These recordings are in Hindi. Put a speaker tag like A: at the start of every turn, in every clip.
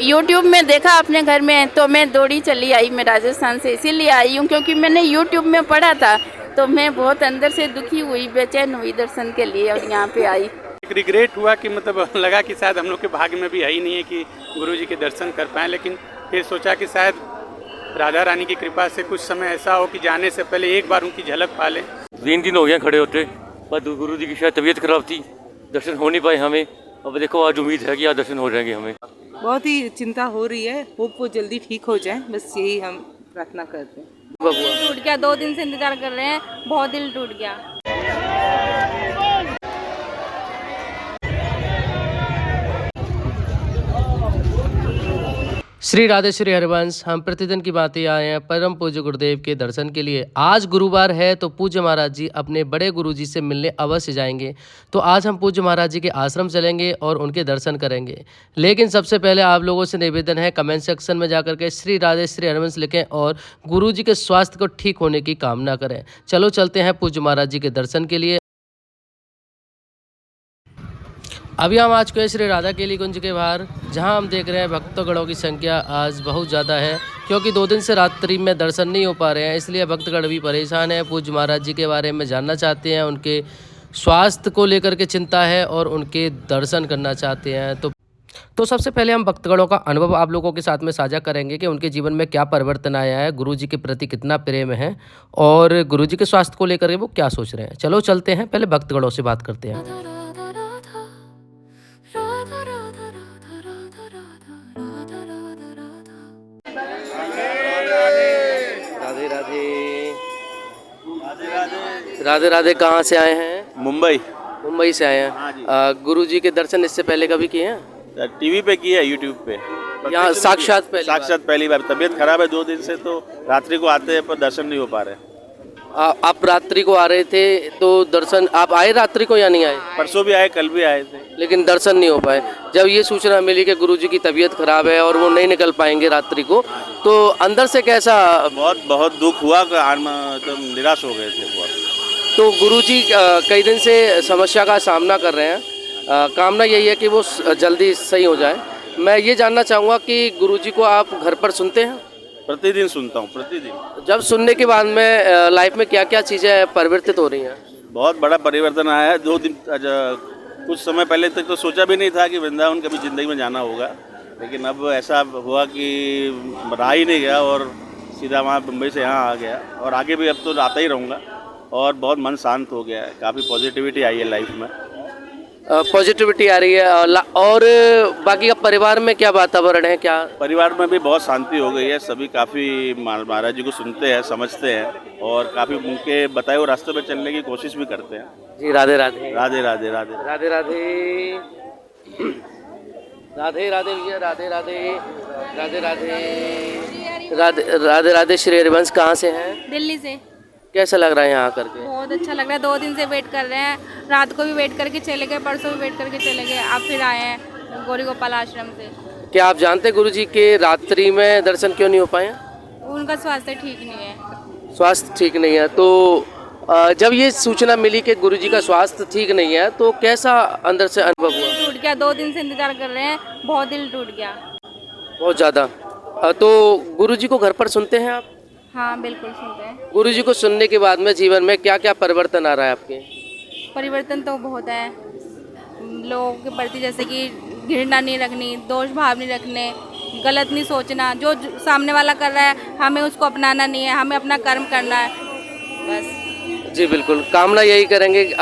A: यूट्यूब में देखा अपने घर में, तो मैं दौड़ी चली आई। मैं राजस्थान से इसीलिए आई हूँ क्योंकि मैंने यूट्यूब में पढ़ा था, तो मैं बहुत अंदर से दुखी हुई, बेचैन हुई दर्शन के लिए और यहाँ पे आई।
B: एक रिग्रेट हुआ कि मतलब लगा कि शायद हम लोग के भाग्य में भी है ही नहीं है कि गुरुजी के दर्शन कर पाएँ, लेकिन फिर सोचा कि शायद राधा रानी की कृपा से कुछ समय ऐसा हो कि जाने से पहले एक बार उनकी झलक पा लें।
C: 3 दिन हो गए खड़े होते, पर गुरु जी की शायद तबीयत खराब थी, दर्शन हो नहीं पाए हमें। अब देखो आज उम्मीद है कि आज दर्शन हो जाएंगे हमें।
D: बहुत ही चिंता हो रही है, होप वो जल्दी ठीक हो जाए, बस यही हम प्रार्थना करते हैं।
A: दिल टूट गया, 2 दिन से इंतजार कर रहे हैं, बहुत दिल टूट गया।
E: श्री राधे श्री हरिवंश। हम प्रतिदिन की बातें आए हैं परम पूज्य गुरुदेव के दर्शन के लिए। आज गुरुवार है तो पूज्य महाराज जी अपने बड़े गुरुजी से मिलने अवश्य जाएंगे। तो आज हम पूज्य महाराज जी के आश्रम चलेंगे और उनके दर्शन करेंगे। लेकिन सबसे पहले आप लोगों से निवेदन है, कमेंट सेक्शन में जाकर के श्री राधे श्री हरिवंश लिखें और गुरुजी के स्वास्थ्य को ठीक होने की कामना करें। चलो चलते हैं पूज्य महाराज जी के दर्शन के लिए। अभी हम आ चुके हैं श्री राधा केली कुंज के बाहर, जहां हम देख रहे हैं भक्तगणों की संख्या आज बहुत ज़्यादा है, क्योंकि 2 दिन से रात्रि में दर्शन नहीं हो पा रहे हैं, इसलिए भक्तगण भी परेशान हैं। पूज्य महाराज जी के बारे में जानना चाहते हैं, उनके स्वास्थ्य को लेकर के चिंता है और उनके दर्शन करना चाहते हैं। तो सबसे पहले हम भक्तगणों का अनुभव आप लोगों के साथ में साझा करेंगे कि उनके जीवन में क्या परिवर्तन आया है, गुरु जी के प्रति कितना प्रेम है और गुरु जी के स्वास्थ्य को लेकर के वो क्या सोच रहे हैं। चलो चलते हैं, पहले भक्तगणों से बात करते हैं। राधे राधे। राधे राधे। कहाँ से आए हैं? मुंबई से आए हैं। गुरु जी के दर्शन इससे पहले कभी किए हैं?
F: टीवी पे किया, यूट्यूब पे।
E: यहाँ साक्षात
F: पहली बार। तबीयत खराब है 2 दिन से, तो रात्रि को आते हैं पर दर्शन नहीं हो पा रहे।
E: आप रात्रि को आ रहे थे तो दर्शन, आप आए रात्रि को या नहीं आए?
F: परसों भी आए, कल भी आए थे,
E: लेकिन दर्शन नहीं हो पाए। जब ये सूचना मिली कि गुरुजी की तबीयत खराब है और वो नहीं निकल पाएंगे रात्रि को, तो अंदर से कैसा?
F: बहुत दुख हुआ, एकदम निराश हो गए थे बहुत।
E: तो गुरुजी कई दिन से समस्या का सामना कर रहे हैं, कामना यही है कि वो जल्दी सही हो जाए। मैं ये जानना चाहूँगा कि गुरुजी को आप घर पर सुनते हैं?
F: प्रतिदिन सुनता हूँ, प्रतिदिन।
E: जब सुनने के बाद में लाइफ में क्या क्या चीज़ें परिवर्तित हो रही हैं?
F: बहुत बड़ा परिवर्तन आया है। 2 दिन कुछ समय पहले तक तो सोचा भी नहीं था कि वृंदावन कभी ज़िंदगी में जाना होगा, लेकिन अब ऐसा हुआ कि रहा ही नहीं गया और सीधा वहाँ मुंबई से यहाँ आ गया, और आगे भी अब तो आता ही रहूँगा। और बहुत मन शांत हो गया है, काफ़ी पॉजिटिविटी आई है लाइफ में।
E: पॉजिटिविटी आ रही है। और बाकी का परिवार में क्या वातावरण है? क्या
F: परिवार में भी बहुत शांति हो गई है, सभी काफ़ी महाराज जी को सुनते हैं, समझते हैं और काफ़ी उनके बताए हुए रास्ते पे चलने की कोशिश भी करते हैं।
E: जी राधे राधे।
F: राधे राधे। राधे
E: राधे राधे। राधे राधे भैया, राधे राधे। राधे राधे। राधे राधे राधे। श्री हरिवंश कहाँ से हैं?
A: दिल्ली से।
E: कैसा लग रहा है यहाँ करके?
A: बहुत अच्छा लग रहा है, 2 दिन से वेट कर रहे हैं, रात को भी वेट करके चले गए, परसों भी वेट करके चले गए, अब फिर आए हैं गौरी गोपाल आश्रम से।
E: क्या आप जानते गुरु जी के रात्रि में दर्शन क्यों नहीं हो पाए?
A: उनका स्वास्थ्य ठीक नहीं है।
E: स्वास्थ्य ठीक नहीं है, तो जब ये सूचना मिली कि गुरु जी का स्वास्थ्य ठीक नहीं है, तो कैसा अंदर से अनुभव हुआ?
A: टूट गया, 2 दिन से इंतजार कर रहे हैं, बहुत दिल टूट गया,
E: बहुत ज़्यादा। तो गुरु जी को घर पर सुनते हैं आप?
A: हाँ बिल्कुल सुनते हैं।
E: गुरु जी को सुनने के बाद में जीवन में क्या क्या परिवर्तन आ रहा है आपके?
A: परिवर्तन तो बहुत है लोगों के प्रति, जैसे कि घृणा नहीं रखनी, दोष भाव नहीं रखने, गलत नहीं सोचना, जो सामने वाला कर रहा है हमें उसको अपनाना नहीं है, हमें अपना कर्म करना है बस।
E: जी बिल्कुल, कामना यही करेंगे।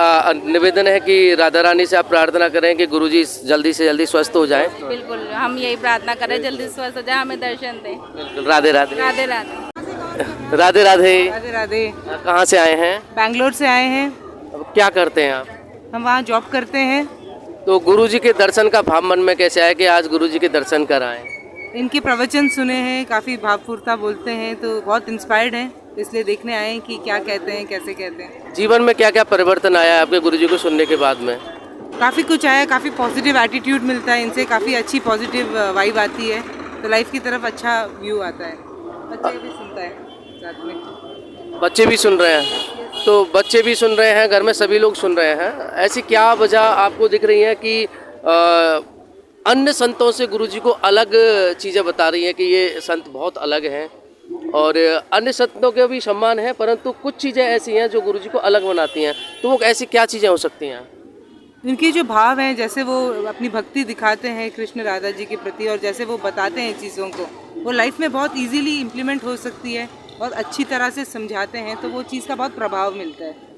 E: निवेदन है कि राधा रानी से आप प्रार्थना करें कि गुरुजी जल्दी से जल्दी स्वस्थ हो जाएं।
A: बिल्कुल, हम यही प्रार्थना करें, जल्दी स्वस्थ हो जाए, हमें दर्शन दें।
E: बिल्कुल। राधे राधे।
A: राधे राधे।
E: राधे राधे।
D: राधे राधे।
E: कहाँ से आए हैं?
D: बैंगलोर से आए हैं।
E: अब क्या करते हैं आप?
D: हम वहाँ जॉब करते हैं।
E: तो गुरुजी के दर्शन का भाव मन में कैसे आया कि आज गुरुजी के दर्शन कराएं?
D: इनके प्रवचन सुने हैं, काफ़ी भावपूर्ता बोलते हैं, तो बहुत इंस्पायर्ड हैं, इसलिए देखने आए हैं कि क्या कहते हैं, कैसे कहते हैं।
E: जीवन में क्या क्या परिवर्तन आया है आपके गुरुजी को सुनने के बाद में?
D: काफ़ी कुछ आया, काफ़ी पॉजिटिव एटीट्यूड मिलता है इनसे, काफ़ी अच्छी पॉजिटिव वाइब आती है, तो लाइफ की तरफ अच्छा व्यू आता है। बच्चे भी सुनता है साथ में।
E: बच्चे भी सुन रहे हैं, तो बच्चे भी सुन रहे हैं, घर में सभी लोग सुन रहे हैं। ऐसी क्या वजह आपको दिख रही है कि अन्य संतों से गुरुजी को अलग चीज़ें बता रही हैं कि ये संत बहुत अलग हैं, और अन्य संतों के भी सम्मान है, परंतु कुछ चीज़ें ऐसी हैं जो गुरुजी को अलग बनाती हैं। तो वो ऐसी क्या चीज़ें हो सकती हैं?
D: इनके जो भाव हैं, जैसे वो अपनी भक्ति दिखाते हैं कृष्ण राधा जी के प्रति, और जैसे वो बताते हैं चीज़ों को, वो लाइफ में बहुत इजीली इम्प्लीमेंट हो सकती है, बहुत अच्छी तरह से समझाते हैं, तो वो चीज़ का बहुत प्रभाव मिलता है।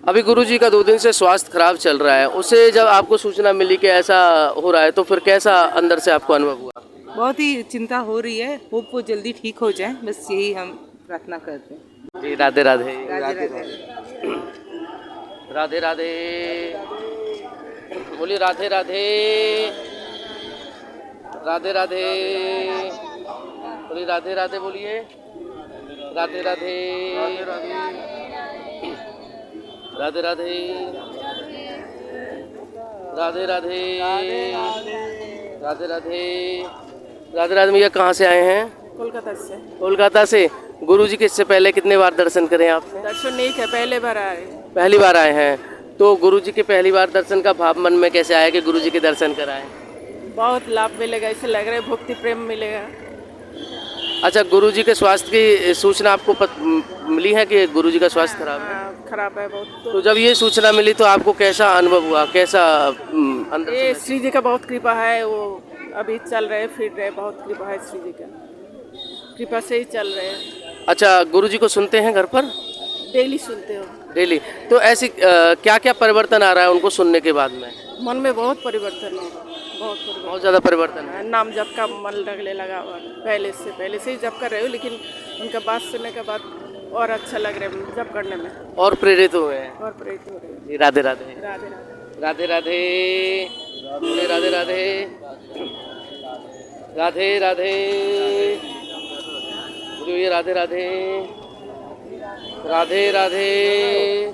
E: अभी गुरुजी का 2 दिन से स्वास्थ्य खराब चल रहा है, उसे जब आपको सूचना मिली कि ऐसा हो रहा है तो फिर कैसा अंदर से आपको अनुभव हुआ?
D: बहुत ही चिंता हो रही है, होप वो जल्दी ठीक हो जाए, बस यही हम प्रार्थना करते हैं।
E: जी, राधे राधे।
D: राधे राधे।
E: राधे राधे, बोलिए राधे राधे। राधे राधे, बोलिए राधे राधे, बोलिए राधे राधे। राधे राधे, राधे राधे, राधे राधे। राधे राधे भैया, कहाँ से आए हैं?
G: कोलकाता से।
E: कोलकाता से। गुरुजी के इससे पहले कितने बार दर्शन करें आपने?
G: दर्शन नहीं किया, पहले बार आए।
E: पहली बार आए हैं, तो गुरुजी के पहली बार दर्शन का भाव मन में कैसे आया कि गुरुजी के दर्शन कराएं?
G: बहुत लाभ मिलेगा, ऐसे लग रहा है भक्ति प्रेम मिलेगा।
E: अच्छा, गुरुजी के स्वास्थ्य की सूचना आपको मिली है कि गुरुजी का स्वास्थ्य खराब है?
G: हाँ, खराब है बहुत।
E: तो जब ये सूचना मिली तो आपको कैसा अनुभव हुआ, कैसा अंदर
G: ये
E: से?
G: श्री जी का बहुत कृपा है, वो अभी चल रहे फिर रहे, बहुत कृपा है श्री जी का, कृपा से ही चल रहे हैं।
E: अच्छा, गुरुजी को सुनते हैं घर पर?
G: डेली सुनते हो?
E: डेली। तो ऐसी क्या क्या परिवर्तन आ रहा है उनको सुनने के बाद में?
G: मन में बहुत परिवर्तन होगा, बहुत परिवर्तन।
E: बहुत ज़्यादा परिवर्तन है।
G: नाम जप का मन लगने लगा हुआ, पहले से ही जप कर रहे हो, लेकिन उनका बात सुनने के बाद और अच्छा लग रहा है जप करने में,
E: और प्रेरित हुए हैं।
G: और प्रेरित हो रहे हैं।
E: जी, राधे राधे।
G: राधे राधे।
E: राधे राधे, बोले राधे राधे। राधे राधे, बोलिए राधे राधे। राधे राधे,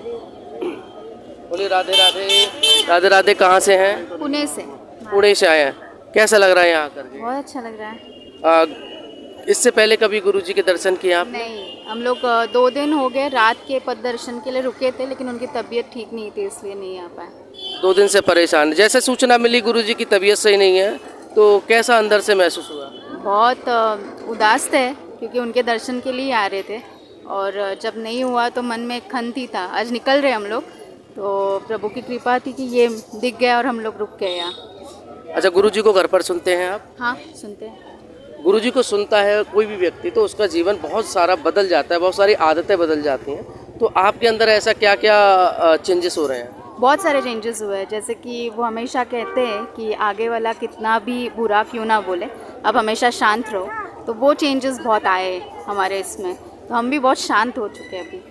E: बोलिए राधे राधे। राधे राधे, कहाँ से हैं?
A: पुणे से।
E: पुणे से आए हैं। कैसा लग रहा है यहाँ आकर के?
A: बहुत अच्छा लग रहा है।
E: इससे पहले कभी गुरुजी के दर्शन किए आपने?
A: नहीं, हम लोग 2 दिन हो गए रात के पद दर्शन के लिए रुके थे, लेकिन उनकी तबीयत ठीक नहीं थी, इसलिए नहीं आ पाए।
E: 2 दिन से परेशान। जैसे सूचना मिली गुरुजी की तबीयत सही नहीं है, तो कैसा अंदर से महसूस हुआ?
A: बहुत उदास थे, क्योंकि उनके दर्शन के लिए आ रहे थे, और जब नहीं हुआ तो मन में खंती था। आज निकल रहे हम लोग, तो प्रभु की कृपा थी कि ये दिख गया और हम लोग रुक गए यहाँ।
E: अच्छा, गुरुजी को घर पर सुनते हैं आप?
A: हाँ, सुनते हैं।
E: गुरुजी को सुनता है कोई भी व्यक्ति तो उसका जीवन बहुत सारा बदल जाता है, बहुत सारी आदतें बदल जाती हैं। तो आपके अंदर ऐसा क्या क्या चेंजेस हो रहे हैं?
A: बहुत सारे चेंजेस हुए हैं, जैसे कि वो हमेशा कहते हैं कि आगे वाला कितना भी बुरा क्यों ना बोले, अब हमेशा शांत रहो। तो वो चेंजेस बहुत आए हमारे इसमें, तो हम भी बहुत शांत हो चुके हैं अभी।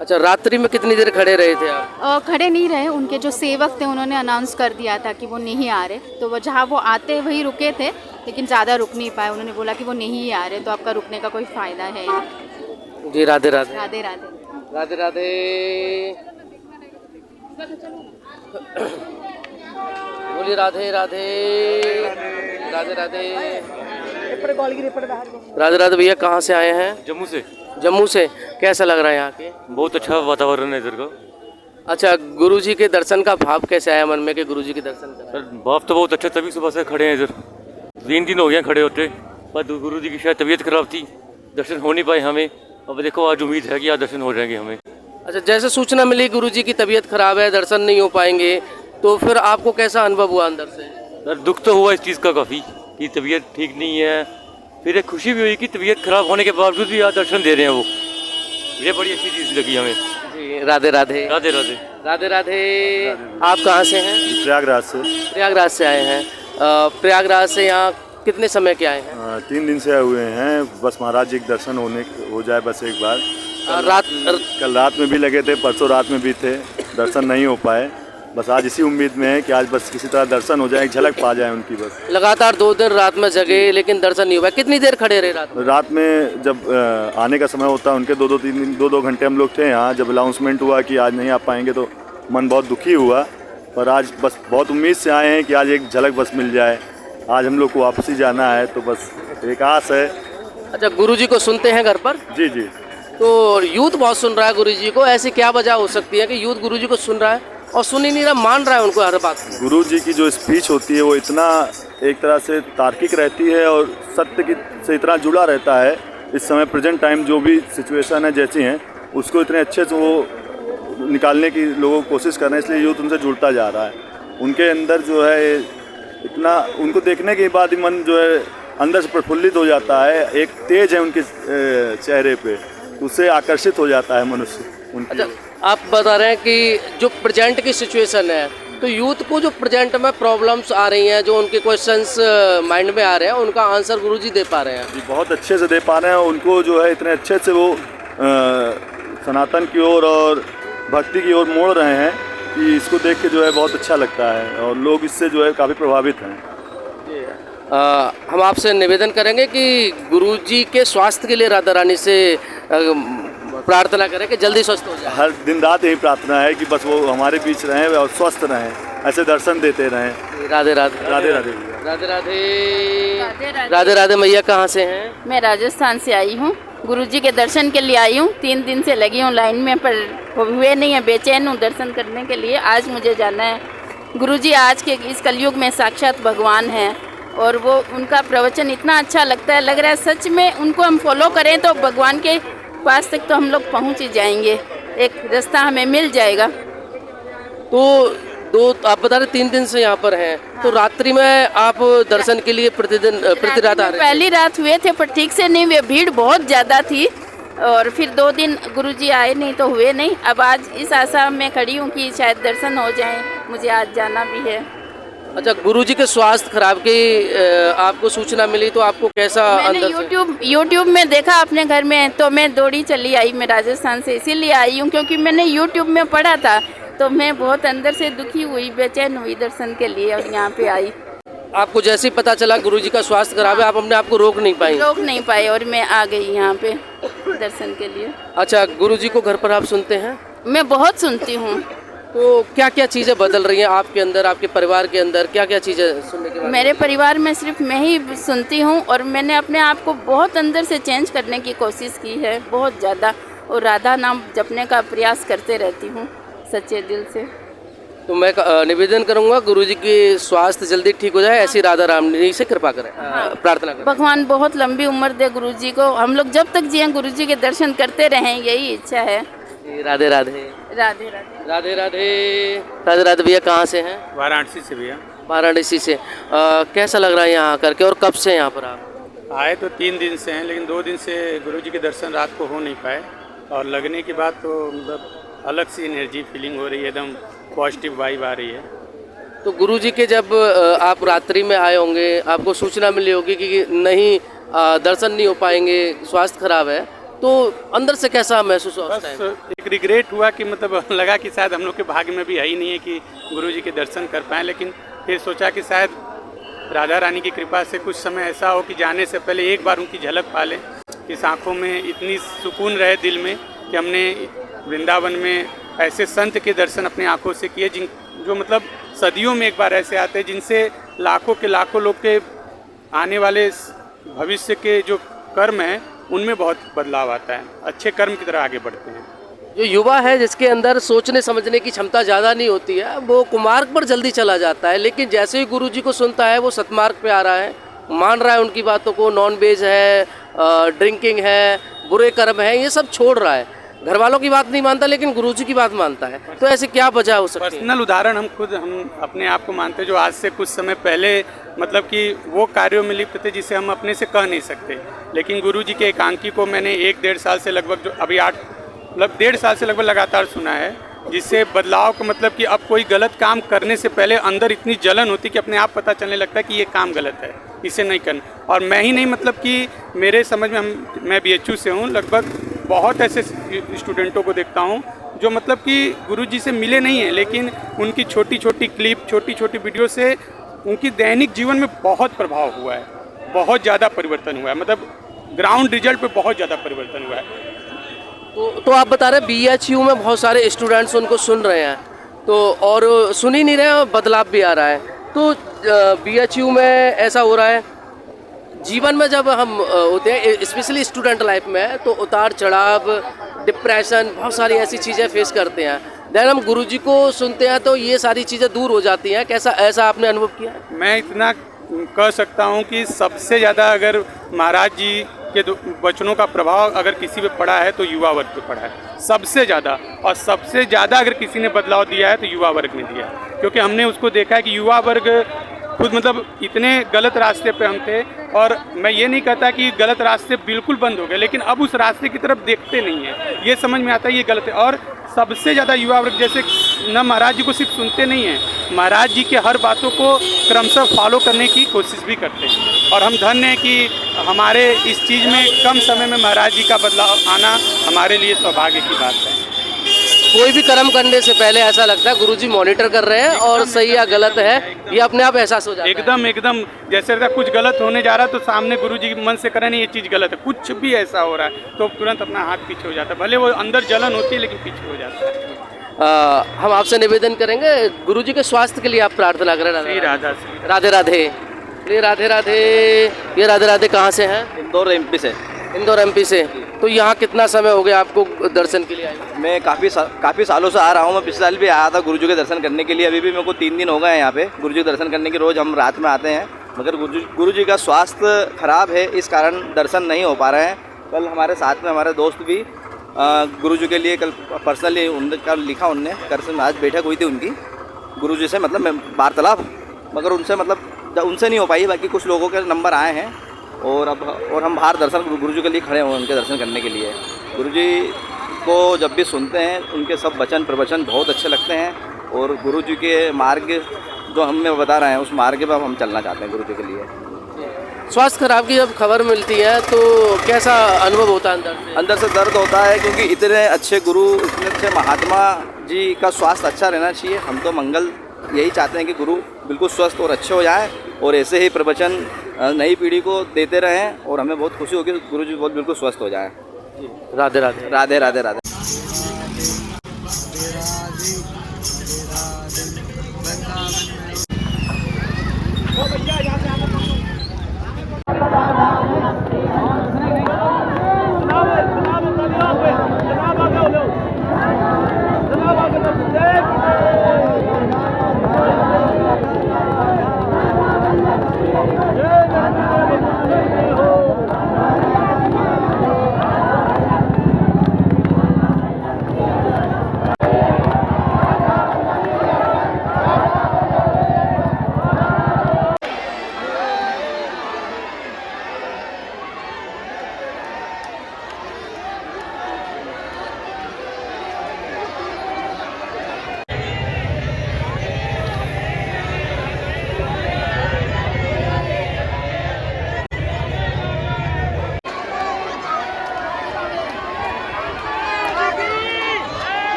E: अच्छा, रात्रि में कितनी देर खड़े रहे थे आप?
A: खड़े नहीं रहे, उनके जो सेवक थे उन्होंने अनाउंस कर दिया था कि वो नहीं आ रहे, तो वो जहाँ वो आते वहीं रुके थे, लेकिन ज़्यादा रुक नहीं पाए। उन्होंने बोला कि वो नहीं आ रहे, तो आपका रुकने का कोई फ़ायदा है ही नहीं।
E: जी, राधे राधे।
A: राधे राधे।
E: राधे राधे, बोलिए राधे राधे। राधे राधे, राधे राधे भैया, कहाँ से आए हैं?
C: जम्मू से।
E: जम्मू से। कैसा लग रहा है यहाँ के?
C: बहुत अच्छा वातावरण है इधर का।
E: अच्छा, गुरुजी के दर्शन का भाव कैसे आया मन में कि गुरुजी के दर्शन करें?
C: सर भाव तो बहुत अच्छा, तभी सुबह से खड़े हैं इधर। 3 दिन हो गए खड़े होते, पर गुरुजी की शायद तबीयत खराब थी, दर्शन हो नहीं पाए हमें। अब देखो आज उम्मीद है कि आज दर्शन हो जाएंगे हमें।
E: अच्छा, जैसे सूचना मिली गुरुजी की तबीयत खराब है, दर्शन नहीं हो पाएंगे, तो फिर आपको कैसा अनुभव हुआ अंदर से?
C: सर दुख तो हुआ इस चीज़ का काफ़ी कि तबीयत ठीक नहीं है, फिर एक खुशी भी हुई कि तबीयत खराब होने के बावजूद भी आज दर्शन दे रहे हैं वो, ये बड़ी अच्छी चीज़ लगी हमें।
E: जी, राधे राधे।
C: राधे राधे।
E: राधे राधे। आप कहाँ से हैं?
F: प्रयागराज से।
E: प्रयागराज से आए हैं। प्रयागराज से यहाँ कितने समय के आए हैं?
F: 3 दिन से आए हुए हैं, बस महाराज जी के दर्शन हो जाए बस एक बार। कल रात में भी लगे थे, परसों रात में भी थे, दर्शन नहीं हो पाए। बस आज इसी उम्मीद में है कि आज बस किसी तरह दर्शन हो जाए, एक झलक पा जाए उनकी। बस
E: लगातार 2 दिन रात में जगे, लेकिन दर्शन नहीं हुआ। कितनी देर खड़े रहे रात में?
F: रात में जब आने का समय होता है उनके 2-2 घंटे हम लोग थे यहाँ। जब अनाउंसमेंट हुआ कि आज नहीं आ पाएंगे तो मन बहुत दुखी हुआ, पर आज बस बहुत उम्मीद से आए हैं कि आज एक झलक बस मिल जाए। आज हम लोग को वापसी जाना है, तो बस एक आस है।
E: अच्छा, गुरुजी को सुनते हैं घर पर?
F: जी जी।
E: तो यूथ बहुत सुन रहा है गुरुजी को, ऐसी क्या वजह हो सकती है कि यूथ गुरुजी को सुन रहा है? और सुन ही नहीं रहा, मान रहा है उनको हर बात।
H: गुरु जी की जो स्पीच होती है वो इतना एक तरह से तार्किक रहती है और सत्य की से इतना जुड़ा रहता है। इस समय प्रेजेंट टाइम जो भी सिचुएशन है जैसी हैं उसको इतने अच्छे से वो निकालने की लोगों कोशिश कर रहे हैं, इसलिए यूथ उनसे जुड़ता जा रहा है। उनके अंदर जो है इतना, उनको देखने के बाद ही मन जो है अंदर से प्रफुल्लित हो जाता है। एक तेज है उनके चेहरे पे, उससे आकर्षित हो जाता है मनुष्य उनकी।
E: अच्छा, आप बता रहे हैं कि जो प्रेजेंट की सिचुएशन है, तो यूथ को जो प्रेजेंट में प्रॉब्लम्स आ रही हैं, जो उनके क्वेश्चंस माइंड में आ रहे हैं, उनका आंसर गुरुजी दे पा रहे हैं।
H: जी, बहुत अच्छे से दे पा रहे हैं। उनको जो है इतने अच्छे से वो सनातन की ओर और भक्ति की ओर मोड़ रहे हैं कि इसको देख के जो है बहुत अच्छा लगता है और लोग इससे जो है काफ़ी प्रभावित हैं।
E: हम आपसे निवेदन करेंगे कि गुरुजी के स्वास्थ्य के लिए राधा रानी से प्रार्थना करें कि जल्दी स्वस्थ हो जाए।
H: हर दिन रात यही प्रार्थना है कि बस वो हमारे बीच रहें और स्वस्थ रहें, ऐसे दर्शन देते रहें।
E: राधे राधे।
H: राधे राधे।
E: राधे राधे। राधे राधे। मैया कहाँ से हैं?
I: मैं राजस्थान से आई हूँ, गुरुजी के दर्शन के लिए आई हूँ। 3 दिन से लगी हूँ लाइन में, पर हुए नहीं है, बेचैन हूँ दर्शन करने के लिए। आज मुझे जाना है। गुरुजी आज के इस कलयुग में साक्षात भगवान हैं और वो उनका प्रवचन इतना अच्छा लगता है, लग रहा है सच में उनको हम फॉलो करें तो भगवान के पास तक तो हम लोग पहुँच ही जाएंगे, एक रास्ता हमें मिल जाएगा।
E: तो आप बता रहे 3 दिन से यहाँ पर हैं, तो रात्रि में आप दर्शन के लिए प्रतिदिन प्रति रात आ रहे हैं?
I: पहली रात हुए थे पर ठीक से नहीं हुए, भीड़ बहुत ज़्यादा थी और फिर 2 दिन गुरुजी आए नहीं तो हुए नहीं। अब आज इस आशा में खड़ी हूँ कि शायद दर्शन हो जाएं, मुझे आज जाना भी है।
E: अच्छा, गुरुजी के स्वास्थ्य खराब की आपको सूचना मिली तो आपको कैसा
I: मैंने
E: अंदर
I: यूट्यूब में देखा अपने घर में, तो मैं दौड़ी चली आई। मैं राजस्थान से इसीलिए आई हूँ क्योंकि मैंने यूट्यूब में पढ़ा था, तो मैं बहुत अंदर से दुखी हुई, बेचैन हुई दर्शन के लिए और यहाँ पे आई।
E: आपको जैसे ही पता चला गुरुजी का स्वास्थ्य खराब है, आप अपने आप को रोक नहीं पाई
I: और मैं आ गई यहाँ पे दर्शन के लिए।
E: अच्छा, गुरुजी को घर पर आप सुनते हैं?
I: मैं बहुत सुनती हूँ।
E: तो क्या क्या चीज़ें बदल रही हैं आपके अंदर, आपके परिवार के अंदर क्या क्या चीज़ें सुनने के बाद?
I: मेरे परिवार में सिर्फ मैं ही सुनती हूँ और मैंने अपने आप को बहुत अंदर से चेंज करने की कोशिश की है, बहुत ज़्यादा, और राधा नाम जपने का प्रयास करते रहती हूँ सच्चे दिल से।
E: तो मैं निवेदन करूंगा गुरुजी की स्वास्थ्य जल्दी ठीक हो जाए, ऐसी राधा रानी से कृपा करें। प्रार्थना करें
I: भगवान बहुत लंबी उम्र दे गुरुजी को, हम लोग जब तक जिए गुरुजी के दर्शन करते रहें, यही इच्छा है।
E: राधे राधे।
I: राधे राधे।
E: राधे राधे। राधे राधे। भैया कहाँ से हैं?
B: वाराणसी से भैया।
E: वाराणसी से। कैसा लग रहा है यहाँ आकर के, और कब से यहाँ पर आप
B: आए? तो 3 दिन से हैं, लेकिन 2 दिन से गुरुजी के दर्शन रात को हो नहीं पाए और लगने के बाद तो मतलब अलग सी एनर्जी फीलिंग हो रही है, एकदम पॉजिटिव वाइब आ रही है।
E: तो गुरुजी के जब आप रात्रि में आए होंगे, आपको सूचना मिली होगी कि नहीं दर्शन नहीं हो पाएंगे, स्वास्थ्य खराब है, तो अंदर से कैसा महसूस होता है?
B: बस एक रिग्रेट हुआ कि मतलब लगा कि शायद हम लोग के भाग्य में भी है ही नहीं है कि गुरुजी के दर्शन कर पाएँ, लेकिन फिर सोचा कि शायद राधा रानी की कृपा से कुछ समय ऐसा हो कि जाने से पहले एक बार उनकी झलक पा लें, इस आँखों में इतनी सुकून रहे दिल में कि हमने वृंदावन में ऐसे संत के दर्शन अपनी आँखों से किए जो मतलब सदियों में एक बार ऐसे आते हैं जिनसे लाखों के लाखों लोग के आने वाले भविष्य के जो कर्म हैं उनमें बहुत बदलाव आता है, अच्छे कर्म की तरह आगे बढ़ते हैं।
E: जो युवा है जिसके अंदर सोचने समझने की क्षमता ज़्यादा नहीं होती है, वो कुमार्ग पर जल्दी चला जाता है, लेकिन जैसे ही गुरुजी को सुनता है वो सतमार्ग पे आ रहा है, मान रहा है उनकी बातों को, नॉन वेज है, ड्रिंकिंग है, बुरे कर्म है, ये सब छोड़ रहा है। घर वालों की बात नहीं मानता लेकिन गुरुजी की बात मानता है। तो ऐसे क्या वजह हो सकती है?
B: पर्सनल उदाहरण हम अपने आप को मानते हैं, जो आज से कुछ समय पहले मतलब कि वो कार्यों में लिप्त थे जिसे हम अपने से कह नहीं सकते, लेकिन गुरुजी के एकांकी को मैंने 1-1.5 साल से लगभग, जो अभी 1.5 साल से लगभग लगातार सुना है, जिससे बदलाव का मतलब कि अब कोई गलत काम करने से पहले अंदर इतनी जलन होती कि अपने आप पता चलने लगता है कि ये काम गलत है, इसे नहीं करना। और मैं ही नहीं, मतलब कि मेरे समझ में मैं BHU से हूँ, लगभग बहुत ऐसे स्टूडेंटों को देखता हूँ जो मतलब कि गुरुजी से मिले नहीं हैं, लेकिन उनकी छोटी छोटी क्लिप, छोटी छोटी वीडियो से उनकी दैनिक जीवन में बहुत प्रभाव हुआ है, बहुत ज़्यादा परिवर्तन हुआ है, मतलब ग्राउंड रिजल्ट पे बहुत ज़्यादा परिवर्तन हुआ है।
E: तो आप बता रहे BHU में बहुत सारे स्टूडेंट्स उनको सुन रहे हैं, तो और सुन ही नहीं रहे हैं, बदलाव भी आ रहा है। तो BHU में ऐसा हो रहा है, जीवन में जब हम होते हैं, स्पेशली स्टूडेंट लाइफ में, तो उतार चढ़ाव, डिप्रेशन, बहुत सारी ऐसी चीज़ें फेस करते हैं। देन हम गुरुजी को सुनते हैं तो ये सारी चीज़ें दूर हो जाती हैं। कैसा ऐसा आपने अनुभव किया?
B: मैं इतना कह सकता हूँ कि सबसे ज़्यादा अगर महाराज जी के वचनों का प्रभाव अगर किसी पे पड़ा है तो युवा वर्ग पे पड़ा है सबसे ज़्यादा। और सबसे ज़्यादा अगर किसी ने बदलाव दिया है तो युवा वर्ग ने दिया है, क्योंकि हमने उसको देखा है कि युवा वर्ग खुद मतलब इतने गलत रास्ते पे हम थे। और मैं ये नहीं कहता कि गलत रास्ते बिल्कुल बंद हो गए, लेकिन अब उस रास्ते की तरफ देखते नहीं हैं। ये समझ में आता है ये गलत है। और सबसे ज़्यादा युवा वर्ग जैसे न महाराज जी को सिर्फ सुनते नहीं हैं, महाराज जी के हर बातों को क्रमशः फॉलो करने की कोशिश भी करते हैं। और हम धन्य हैं कि हमारे इस चीज़ में कम समय में महाराज जी का बदलाव आना हमारे लिए सौभाग्य की बात है।
E: कोई भी कर्म करने से पहले ऐसा लगता है गुरुजी मॉनिटर कर रहे हैं और सही या गलत है ये अपने आप एहसास हो जाता है।
B: एकदम जैसे लगता है कुछ गलत होने जा रहा है तो सामने गुरुजी मन से करें नहीं ये चीज़ गलत है, कुछ भी ऐसा हो रहा है तो तुरंत अपना हाथ पीछे हो जाता है। भले वो अंदर जलन होती है लेकिन पीछे हो जाता है।
E: हम आपसे निवेदन करेंगे गुरुजी के स्वास्थ्य के लिए आप प्रार्थना करें।
B: श्री राधा
E: राधे राधे। ये राधे राधे। ये राधे राधे कहाँ से हैं?
J: इंदौर एमपी से।
E: इंदौर एमपी से। तो यहाँ कितना समय हो गया आपको दर्शन के लिए आए?
J: मैं काफ़ी सालों से आ रहा हूँ। मैं पिछले साल भी आया था गुरुजी के दर्शन करने के लिए। अभी भी मेरे को 3 दिन हो गए हैं यहाँ पे गुरुजी के दर्शन करने के। रोज़ हम रात में आते हैं, मगर गुरुजी का स्वास्थ्य खराब है, इस कारण दर्शन नहीं हो पा रहे हैं। कल हमारे साथ में हमारे दोस्त भी गुरुजी के लिए कल पर्सनली उनका लिखा, उनने कल आज बैठक हुई थी उनकी गुरुजी से, मतलब वार्तालाप, मगर उनसे मतलब उनसे नहीं हो पाई। बाकी कुछ लोगों के नंबर आए हैं और हम बाहर दर्शन गुरुजी के लिए खड़े हुए उनके दर्शन करने के लिए। गुरुजी को जब भी सुनते हैं उनके सब वचन प्रवचन बहुत अच्छे लगते हैं और गुरुजी के मार्ग जो हमें बता रहे हैं उस मार्ग पर हम चलना चाहते हैं गुरुजी के लिए।
E: स्वास्थ्य खराब की जब खबर मिलती है तो कैसा अनुभव होता है अंदर से?
J: अंदर से दर्द होता है, क्योंकि इतने अच्छे गुरु, इतने अच्छे महात्मा जी का स्वास्थ्य अच्छा रहना चाहिए। हम तो मंगल यही चाहते हैं कि गुरु बिल्कुल स्वस्थ और अच्छे हो जाएं और ऐसे ही प्रवचन नई पीढ़ी को देते रहें और हमें बहुत खुशी होगी गुरु जी बहुत बिल्कुल स्वस्थ हो जाएं।
E: राधे राधे।
J: राधे राधे राधे।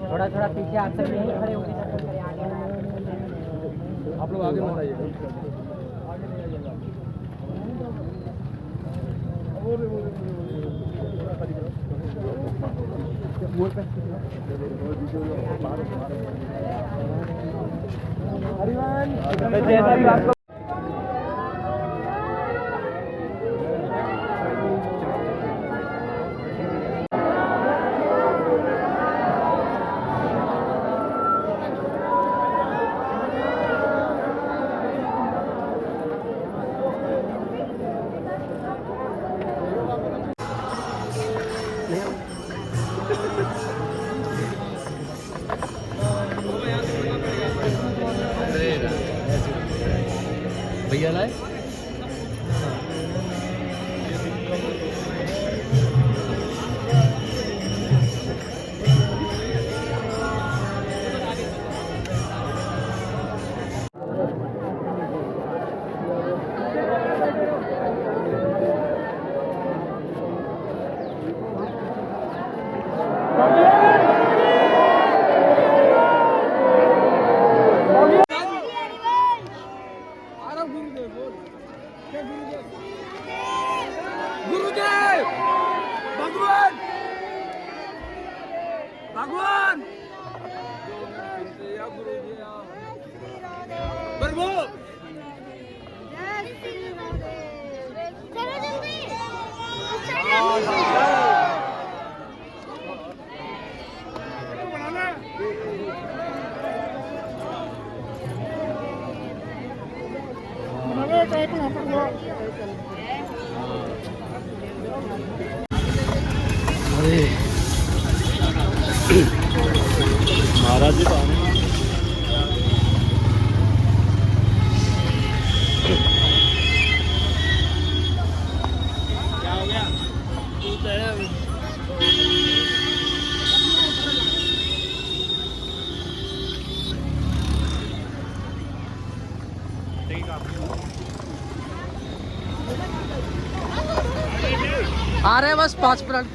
K: थोड़ा थोड़ा पीछे आप सब यहीं खड़े हो आप लोग आगे मत आइए। हरिवान भैया लाए
H: महाराज जी तो
E: आ रहे हैं बस 5 मिनट।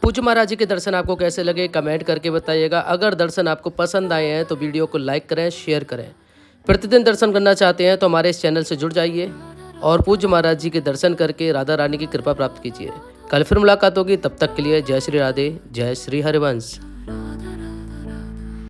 E: पूज्य महाराज जी के दर्शन आपको कैसे लगे कमेंट करके बताइएगा। अगर दर्शन आपको पसंद आए हैं तो वीडियो को लाइक करें, शेयर करें। प्रतिदिन दर्शन करना चाहते हैं तो हमारे इस चैनल से जुड़ जाइए और पूज्य महाराज जी के दर्शन करके राधा रानी की कृपा प्राप्त कीजिए। कल फिर मुलाकात होगी, तब तक के लिए जय श्री राधे, जय श्री हरिवंश।